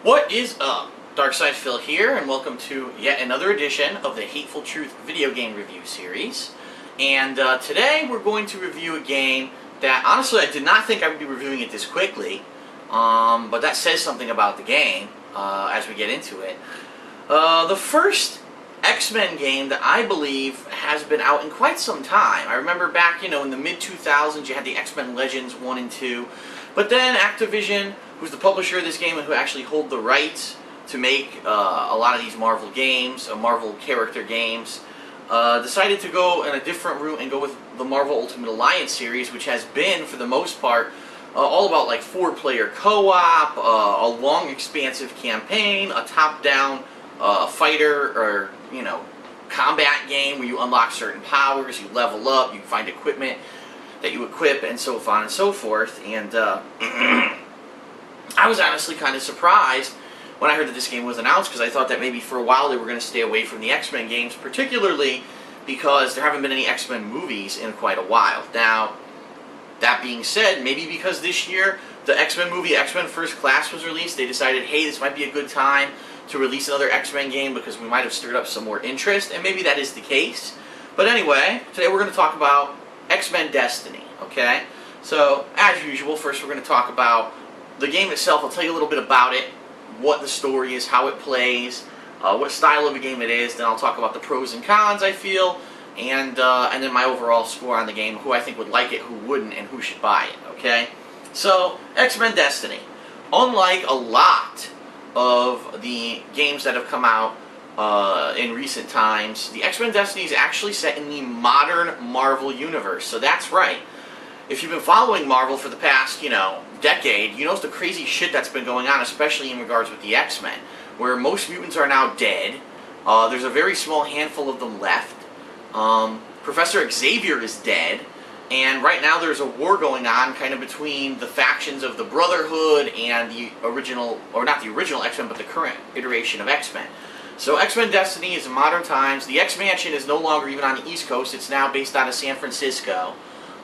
What is up? Darkside Phil here, and welcome to yet another edition of the Hateful Truth video game review series. And today we're going to review a game that, honestly, I did not think I would be reviewing it this quickly, but that says something about the game as we get into it. The first X-Men game that I believe has been out in quite some time. I remember back, in the mid-2000s, you had the X-Men Legends 1 and 2, but then Activision, who's the publisher of this game and who actually hold the rights to make a lot of these Marvel games, Marvel character games, decided to go in a different route and go with the Marvel Ultimate Alliance series, which has been, for the most part, all about like 4-player co-op, a long expansive campaign, a top-down fighter or, combat game where you unlock certain powers, you level up, you find equipment that you equip, and so on and so forth. And I was honestly kind of surprised when I heard that this game was announced, because I thought that maybe for a while they were going to stay away from the X-Men games, particularly because there haven't been any X-Men movies in quite a while. Now, that being said, maybe because this year the X-Men movie, X-Men First Class, was released, they decided, hey, this might be a good time to release another X-Men game because we might have stirred up some more interest, and maybe that is the case. But anyway, today we're going to talk about X-Men Destiny, okay? So, as usual, first we're going to talk about the game itself. I'll tell you a little bit about it, what the story is, how it plays, what style of a game it is. Then I'll talk about the pros and cons, I feel, and then my overall score on the game, who I think would like it, who wouldn't, and who should buy it, okay? So, X-Men Destiny. Unlike a lot of the games that have come out in recent times, the X-Men Destiny is actually set in the modern Marvel universe. So that's right. If you've been following Marvel for the past, decade, you know the crazy shit that's been going on, especially in regards with the X-Men, where most mutants are now dead. There's a very small handful of them left. Professor Xavier is dead. And right now there's a war going on kind of between the factions of the Brotherhood and the original, or not the original X-Men, but the current iteration of X-Men. So X-Men Destiny is in modern times. The X-Mansion is no longer even on the East Coast. It's now based out of San Francisco.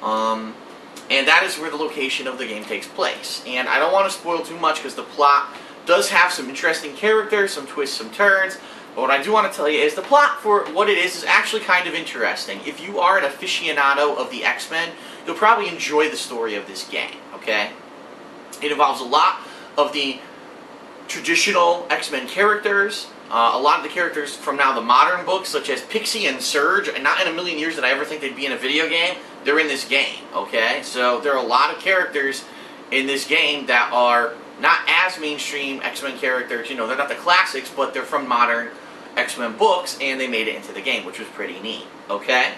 And that is where the location of the game takes place. And I don't want to spoil too much because the plot does have some interesting characters, some twists, some turns. But what I do want to tell you is the plot, for what it is actually kind of interesting. If you are an aficionado of the X-Men, you'll probably enjoy the story of this game, okay? It involves a lot of the traditional X-Men characters, a lot of the characters from now the modern books, such as Pixie and Surge, and not in a million years did I ever think they'd be in a video game. They're in this game, okay? So there are a lot of characters in this game that are not as mainstream X-Men characters. They're not the classics, but they're from modern X-Men books, and they made it into the game, which was pretty neat, okay?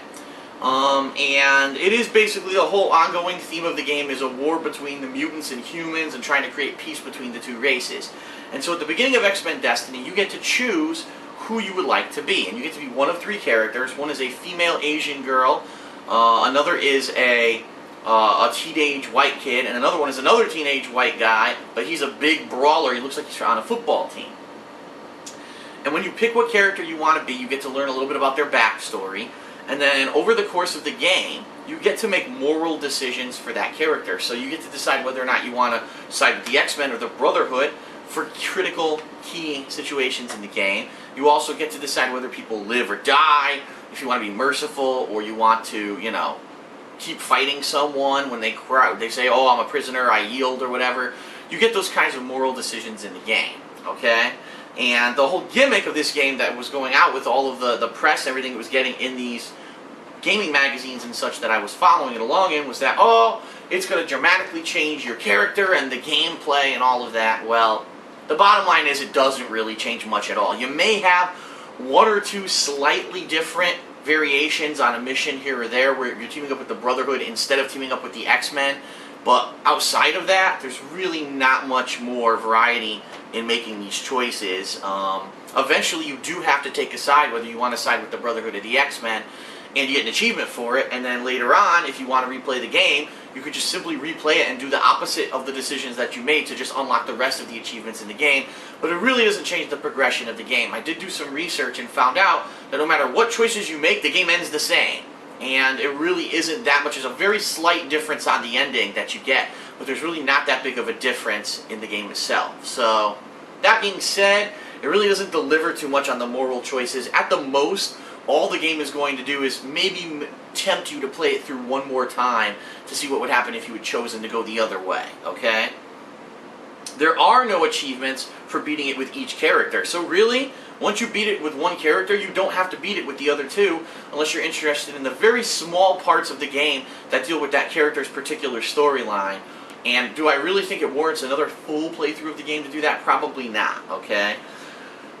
And it is basically the whole ongoing theme of the game is a war between the mutants and humans and trying to create peace between the two races. And so at the beginning of X-Men Destiny, you get to choose who you would like to be. And you get to be one of 3 characters. One is a female Asian girl, another is a teenage white kid, and another one is another teenage white guy, but he's a big brawler. He looks like he's on a football team. And when you pick what character you want to be, you get to learn a little bit about their backstory. And then over the course of the game, you get to make moral decisions for that character. So you get to decide whether or not you want to side with the X-Men or the Brotherhood for critical key situations in the game. You also get to decide whether people live or die, if you want to be merciful, or you want to, keep fighting someone when they say, oh, I'm a prisoner, I yield, or whatever. You get those kinds of moral decisions in the game, okay? And the whole gimmick of this game that was going out with all of the press and everything it was getting in these gaming magazines and such that I was following it along in was that, oh, it's going to dramatically change your character and the gameplay and all of that. Well, the bottom line is it doesn't really change much at all. You may have 1 or 2 slightly different variations on a mission here or there where you're teaming up with the Brotherhood instead of teaming up with the X-Men. But outside of that, there's really not much more variety in making these choices. Eventually, you do have to take a side, whether you want to side with the Brotherhood or the X-Men, and you get an achievement for it. And then later on, if you want to replay the game, you could just simply replay it and do the opposite of the decisions that you made to just unlock the rest of the achievements in the game. But it really doesn't change the progression of the game. I did do some research and found out that no matter what choices you make, the game ends the same. And it really isn't that much. There's a very slight difference on the ending that you get, but there's really not that big of a difference in the game itself. So That being said, it really doesn't deliver too much on the moral choices. At the most, all the game is going to do is maybe tempt you to play it through one more time to see what would happen if you had chosen to go the other way, okay? There are no achievements for beating it with each character. So really, once you beat it with one character, you don't have to beat it with the other two unless you're interested in the very small parts of the game that deal with that character's particular storyline. And do I really think it warrants another full playthrough of the game to do that? Probably not, okay?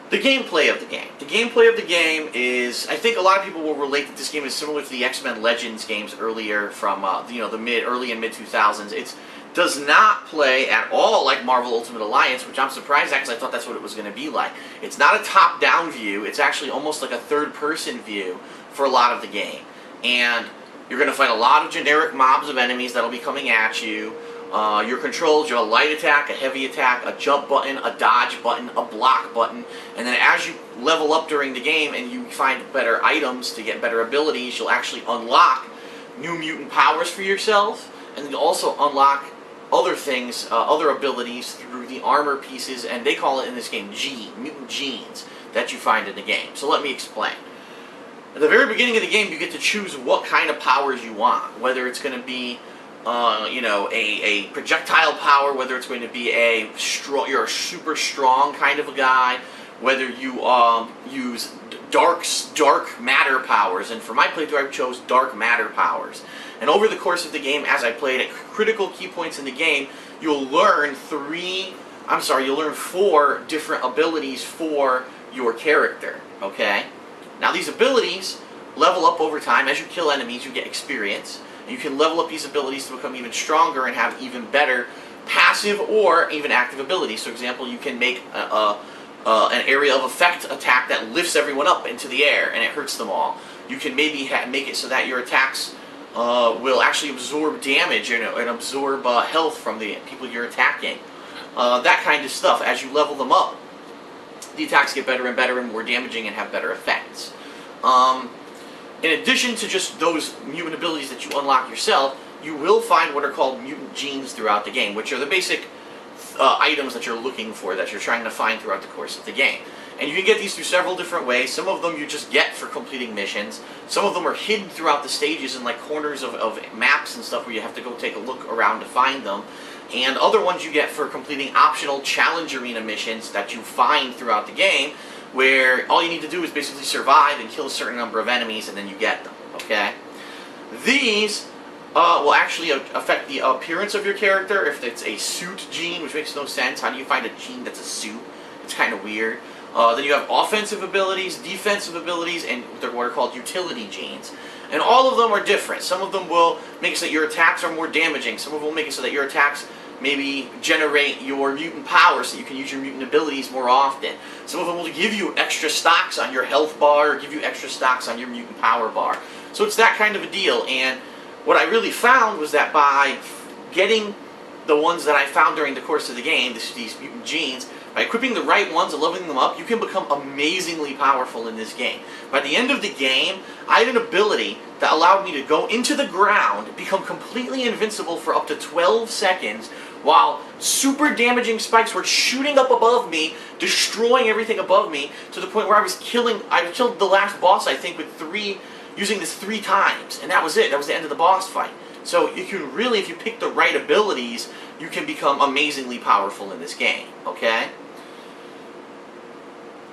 The gameplay of the game. The gameplay of the game is, I think a lot of people will relate that this game is similar to the X-Men Legends games earlier from the early and mid 2000s. It does not play at all like Marvel Ultimate Alliance, which I'm surprised at because I thought that's what it was going to be like. It's not a top-down view. It's actually almost like a third-person view for a lot of the game. And you're going to fight a lot of generic mobs of enemies that'll be coming at you. Your controls, you have a light attack, a heavy attack, a jump button, a dodge button, a block button, and then as you level up during the game and you find better items to get better abilities, you'll actually unlock new mutant powers for yourself, and then you'll also unlock other things, other abilities through the armor pieces, and they call it in this game mutant genes that you find in the game. So let me explain. At the very beginning of the game, you get to choose what kind of powers you want, whether it's going to be a projectile power, whether it's going to be you're a super strong kind of a guy, whether you use dark matter powers, and for my playthrough I chose dark matter powers. And over the course of the game, as I played at critical key points in the game, you'll learn four different abilities for your character, okay? Now these abilities level up over time. As you kill enemies, you get experience. You can level up these abilities to become even stronger and have even better passive or even active abilities. So, for example, you can make an area of effect attack that lifts everyone up into the air and it hurts them all. You can maybe make it so that your attacks will actually absorb damage and absorb health from the people you're attacking. That kind of stuff. As you level them up, the attacks get better and better and more damaging and have better effects. In addition to just those mutant abilities that you unlock yourself, you will find what are called mutant genes throughout the game, which are the basic items that you're looking for, that you're trying to find throughout the course of the game. And you can get these through several different ways. Some of them you just get for completing missions. Some of them are hidden throughout the stages in like corners of maps and stuff where you have to go take a look around to find them. And other ones you get for completing optional challenge arena missions that you find throughout the game, where all you need to do is basically survive and kill a certain number of enemies and then you get them, okay? These will actually affect the appearance of your character. If it's a suit gene, which makes no sense. How do you find a gene that's a suit? It's kind of weird. Then you have offensive abilities, defensive abilities, and what are called utility genes. And all of them are different. Some of them will make it so that your attacks are more damaging. Some of them will make it so that your attacks maybe generate your mutant powers so you can use your mutant abilities more often. Some of them will give you extra stocks on your health bar or give you extra stocks on your mutant power bar. So it's that kind of a deal. And what I really found was that by getting the ones that I found during the course of the game, these mutant genes, by equipping the right ones and leveling them up, you can become amazingly powerful in this game. By the end of the game, I had an ability that allowed me to go into the ground, become completely invincible for up to 12 seconds, while super damaging spikes were shooting up above me, destroying everything above me, to the point where I killed the last boss, I think, using this 3 times, and that was it. That was the end of the boss fight. So you can really, if you pick the right abilities, you can become amazingly powerful in this game, okay?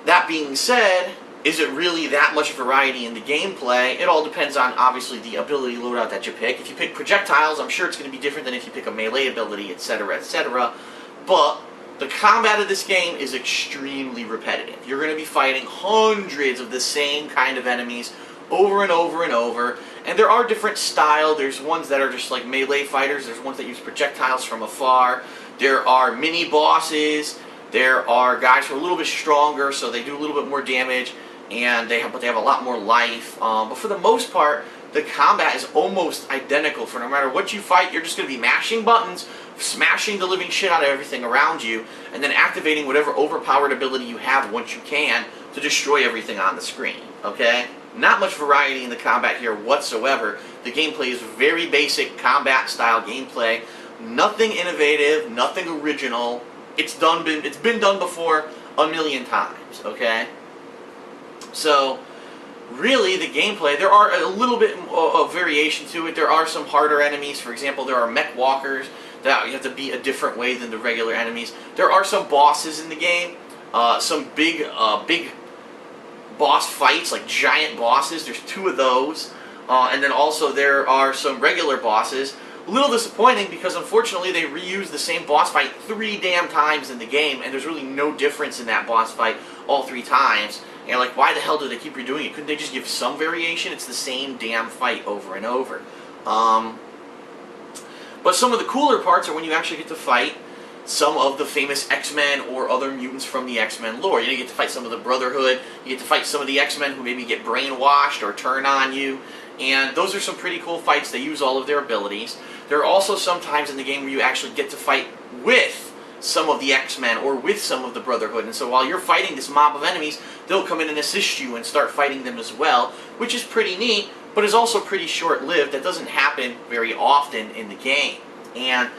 That being said, is it really that much variety in the gameplay? It all depends on, obviously, the ability loadout that you pick. If you pick projectiles, I'm sure it's going to be different than if you pick a melee ability, etc., etc. But the combat of this game is extremely repetitive. You're going to be fighting hundreds of the same kind of enemies over and over and over. And there are different styles. There's ones that are just like melee fighters. There's ones that use projectiles from afar. There are mini-bosses. There are guys who are a little bit stronger, so they do a little bit more damage, and they have a lot more life. But for the most part, the combat is almost identical. For no matter what you fight, you're just going to be mashing buttons, smashing the living shit out of everything around you, and then activating whatever overpowered ability you have once you can to destroy everything on the screen, okay? Not much variety in the combat here whatsoever. The gameplay is very basic combat-style gameplay. Nothing innovative, nothing original. it's been done before a million times, okay? So, really, the gameplay, there are a little bit of variation to it. There are some harder enemies. For example, there are mech walkers that you have to beat a different way than the regular enemies. There are some bosses in the game, some big boss fights, like giant bosses. There's 2 of those. And then also there are some regular bosses. A little disappointing because unfortunately they reuse the same boss fight 3 damn times in the game, and there's really no difference in that boss fight all 3 times. And like, why the hell do they keep redoing it? Couldn't they just give some variation? It's the same damn fight over and over. But some of the cooler parts are when you actually get to fight some of the famous X-Men or other mutants from the X-Men lore. You get to fight some of the Brotherhood, you get to fight some of the X-Men who maybe get brainwashed or turn on you, and those are some pretty cool fights. They use all of their abilities. There are also some times in the game where you actually get to fight with some of the X-Men or with some of the Brotherhood, and so while you're fighting this mob of enemies, they'll come in and assist you and start fighting them as well, which is pretty neat, but is also pretty short-lived. That doesn't happen very often in the game, and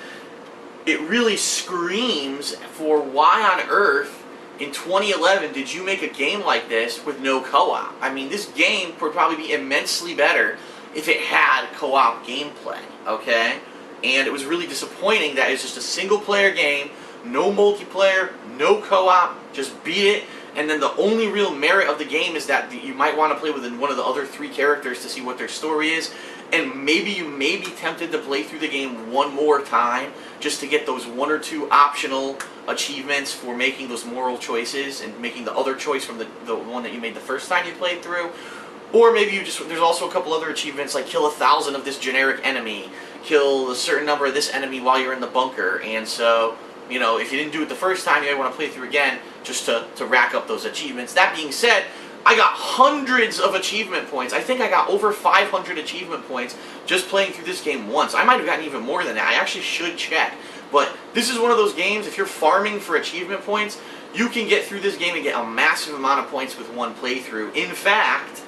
it really screams for why on earth in 2011 did you make a game like this with no co-op. I mean, this game would probably be immensely better if it had co-op gameplay, okay? And it was really disappointing that it's just a single-player game, no multiplayer, no co-op, just beat it, and then the only real merit of the game is that you might want to play with one of the other 3 characters to see what their story is, and maybe you may be tempted to play through the game one more time just to get those 1 or 2 optional achievements for making those moral choices and making the other choice from the one that you made the first time you played through. Or maybe there's also a couple other achievements like kill 1,000 of this generic enemy, kill a certain number of this enemy while you're in the bunker, and so, you know, if you didn't do it the first time, you might want to play through again just to rack up those achievements. That being said, I got hundreds of achievement points. I think I got over 500 achievement points just playing through this game once. I might have gotten even more than that. I actually should check. But this is one of those games, if you're farming for achievement points, you can get through this game and get a massive amount of points with one playthrough. In fact,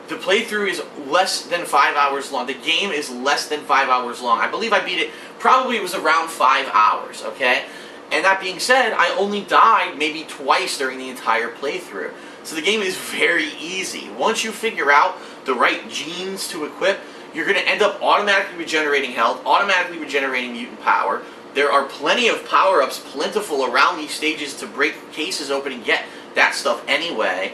the playthrough is less than 5 hours long. The game is less than 5 hours long. I believe I beat it, probably it was around 5 hours, okay? And that being said, I only died maybe twice during the entire playthrough. So the game is very easy. Once you figure out the right genes to equip, you're going to end up automatically regenerating health, automatically regenerating mutant power. There are plenty of power-ups plentiful around these stages to break cases open and get that stuff anyway.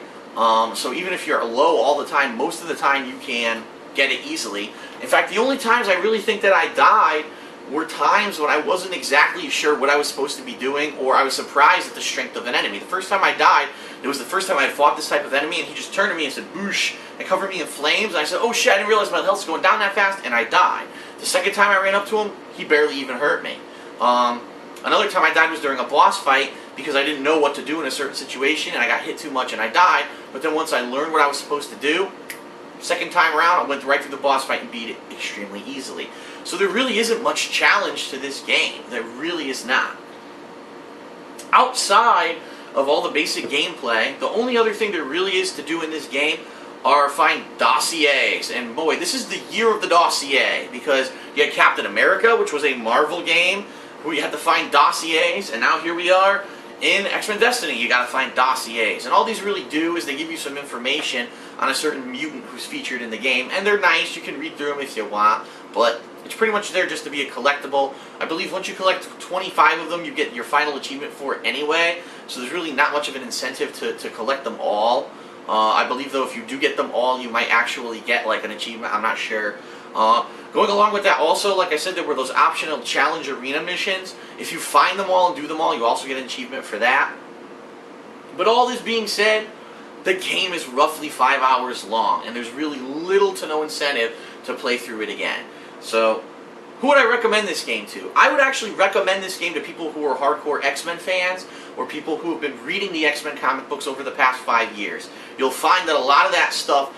So even if you're low all the time, most of the time you can get it easily. In fact, the only times I really think that I died were times when I wasn't exactly sure what I was supposed to be doing, or I was surprised at the strength of an enemy. The first time I died, it was the first time I had fought this type of enemy, and he just turned to me and said, "Boosh," and covered me in flames, and I said, "Oh shit, I didn't realize my health's going down that fast," and I died. The second time I ran up to him, he barely even hurt me. Another time I died was during a boss fight, because I didn't know what to do in a certain situation, and I got hit too much and I died, but then once I learned what I was supposed to do, second time around, I went right through the boss fight and beat it extremely easily. So there really isn't much challenge to this game. There really is not. Outside of all the basic gameplay, the only other thing there really is to do in this game are find dossiers. And boy, this is the year of the dossier, because you had Captain America, which was a Marvel game, where you had to find dossiers, and now here we are in X-Men Destiny. You gotta find dossiers. And all these really do is they give you some information on a certain mutant who's featured in the game, and they're nice, you can read through them if you want, but it's pretty much there just to be a collectible. I believe once you collect 25 of them, you get your final achievement for it anyway, so there's really not much of an incentive to collect them all. I believe, though, if you do get them all, you might actually get, like, an achievement. I'm not sure. Going along with that, also, like I said, there were those optional challenge arena missions. If you find them all and do them all, you also get an achievement for that. But all this being said, the game is roughly 5 hours long, and there's really little to no incentive to play through it again. So, who would I recommend this game to? I would actually recommend this game to people who are hardcore X-Men fans, or people who have been reading the X-Men comic books over the past 5 years. You'll find that a lot of that stuff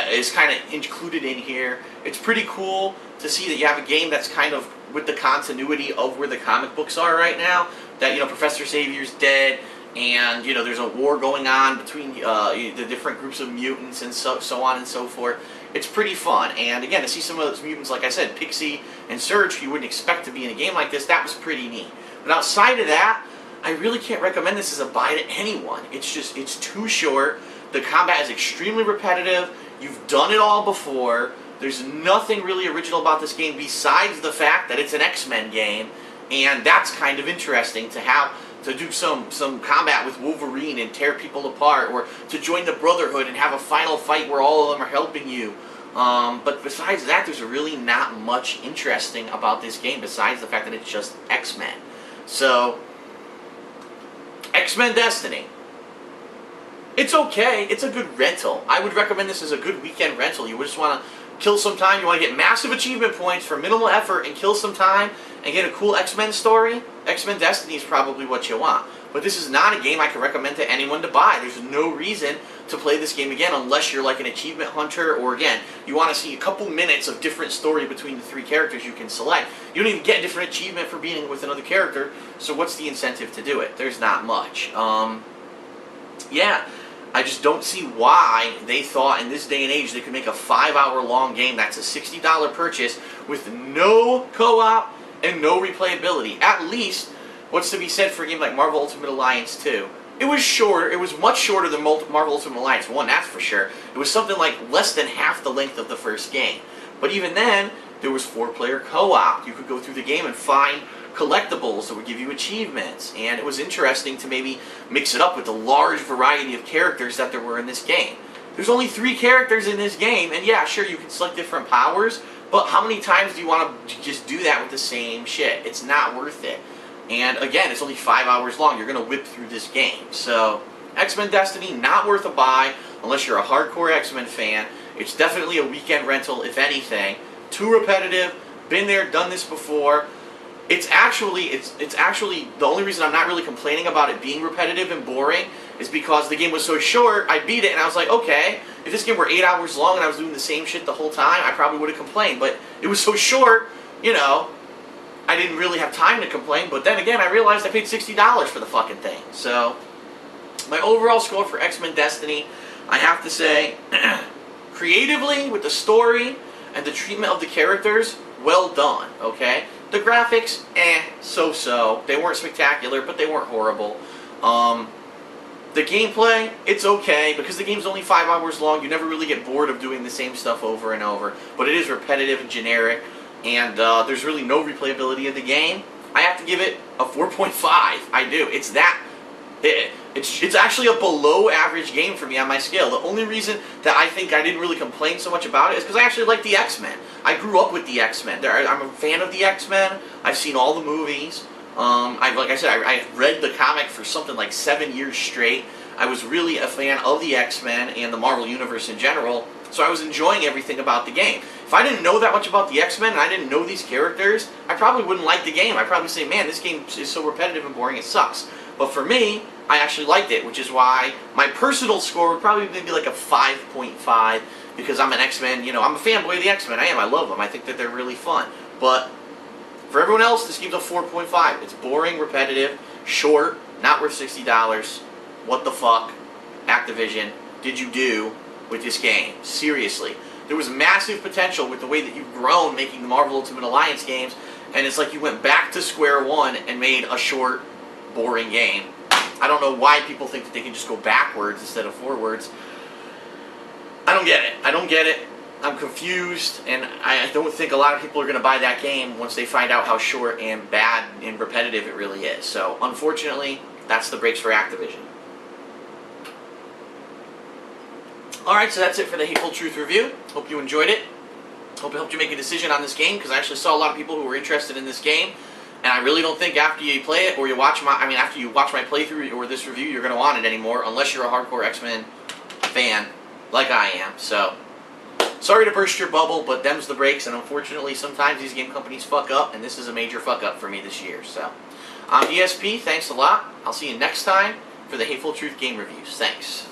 is kind of included in here. It's pretty cool to see that you have a game that's kind of with the continuity of where the comic books are right now. That, you know, Professor Xavier's dead, and, you know, there's a war going on between the different groups of mutants and so on and so forth. It's pretty fun, and again, to see some of those mutants, like I said, Pixie and Surge, you wouldn't expect to be in a game like this, that was pretty neat. But outside of that, I really can't recommend this as a buy to anyone. It's too short. The combat is extremely repetitive. You've done it all before. There's nothing really original about this game besides the fact that it's an X-Men game, and that's kind of interesting to do some combat with Wolverine and tear people apart, or to join the Brotherhood and have a final fight where all of them are helping you. But besides that, there's really not much interesting about this game besides the fact that it's just X-Men. So, X-Men Destiny. It's okay. It's a good rental. I would recommend this as a good weekend rental. You just want to kill some time. You want to get massive achievement points for minimal effort and kill some time and get a cool X-Men story. X-Men Destiny is probably what you want. But this is not a game I can recommend to anyone to buy. There's no reason to play this game again unless you're like an achievement hunter, or again, you want to see a couple minutes of different story between the three characters you can select. You don't even get a different achievement for being with another character, so what's the incentive to do it? There's not much. Yeah, I just don't see why they thought in this day and age they could make a 5-hour-long game that's a $60 purchase with no co-op and no replayability. At least, what's to be said for a game like Marvel Ultimate Alliance 2? It was shorter. It was much shorter than Marvel Ultimate Alliance 1, that's for sure. It was something like less than half the length of the first game. But even then, there was 4-player co-op. You could go through the game and find collectibles that would give you achievements. And it was interesting to maybe mix it up with the large variety of characters that there were in this game. There's only 3 characters in this game, and yeah, sure, you can select different powers, but how many times do you want to just do that with the same shit? It's not worth it. And again, it's only 5 hours long. You're going to whip through this game. So, X-Men Destiny, not worth a buy unless you're a hardcore X-Men fan. It's definitely a weekend rental, if anything. Too repetitive. Been there, done this before. It's actually the only reason I'm not really complaining about it being repetitive and boring is because the game was so short. I beat it and I was like, okay, if this game were 8 hours long and I was doing the same shit the whole time, I probably would have complained. But it was so short, you know, I didn't really have time to complain. But then again, I realized I paid $60 for the fucking thing. So, my overall score for X-Men Destiny, I have to say, creatively, with the story and the treatment of the characters, well done, okay? The graphics, so-so. They weren't spectacular, but they weren't horrible. The gameplay, it's okay, because the game's only 5 hours long. You never really get bored of doing the same stuff over and over. But it is repetitive and generic, and there's really no replayability of the game. I have to give it a 4.5. I do. It's that. It's actually a below average game for me on my scale. The only reason that I think I didn't really complain so much about it is because I actually like the X-Men. I grew up with the X-Men. I'm a fan of the X-Men. I've seen all the movies. Like I said, I read the comic for something like 7 years straight. I was really a fan of the X-Men and the Marvel Universe in general, so I was enjoying everything about the game. If I didn't know that much about the X-Men and I didn't know these characters, I probably wouldn't like the game. I'd probably say, man, this game is so repetitive and boring, it sucks. But for me, I actually liked it, which is why my personal score would probably be like a 5.5, because I'm an X-Men, you know, I'm a fanboy of the X-Men. I am, I love them. I think that they're really fun. But for everyone else, this game's a 4.5. It's boring, repetitive, short, not worth $60. What the fuck, Activision, did you do with this game? Seriously. There was massive potential with the way that you've grown making the Marvel Ultimate Alliance games, and it's like you went back to square one and made a short, boring game. I don't know why people think that they can just go backwards instead of forwards. I don't get it. I don't get it. I'm confused, and I don't think a lot of people are going to buy that game once they find out how short and bad and repetitive it really is. So, unfortunately, that's the breaks for Activision. Alright, so that's it for the Hateful Truth review. Hope you enjoyed it. Hope it helped you make a decision on this game, because I actually saw a lot of people who were interested in this game. And I really don't think after you play it, or you watch after you watch my playthrough or this review, you're going to want it anymore, unless you're a hardcore X-Men fan, like I am. So, sorry to burst your bubble, but them's the breaks, and unfortunately, sometimes these game companies fuck up, and this is a major fuck up for me this year. So, I'm DSP, thanks a lot. I'll see you next time for the Hateful Truth game reviews. Thanks.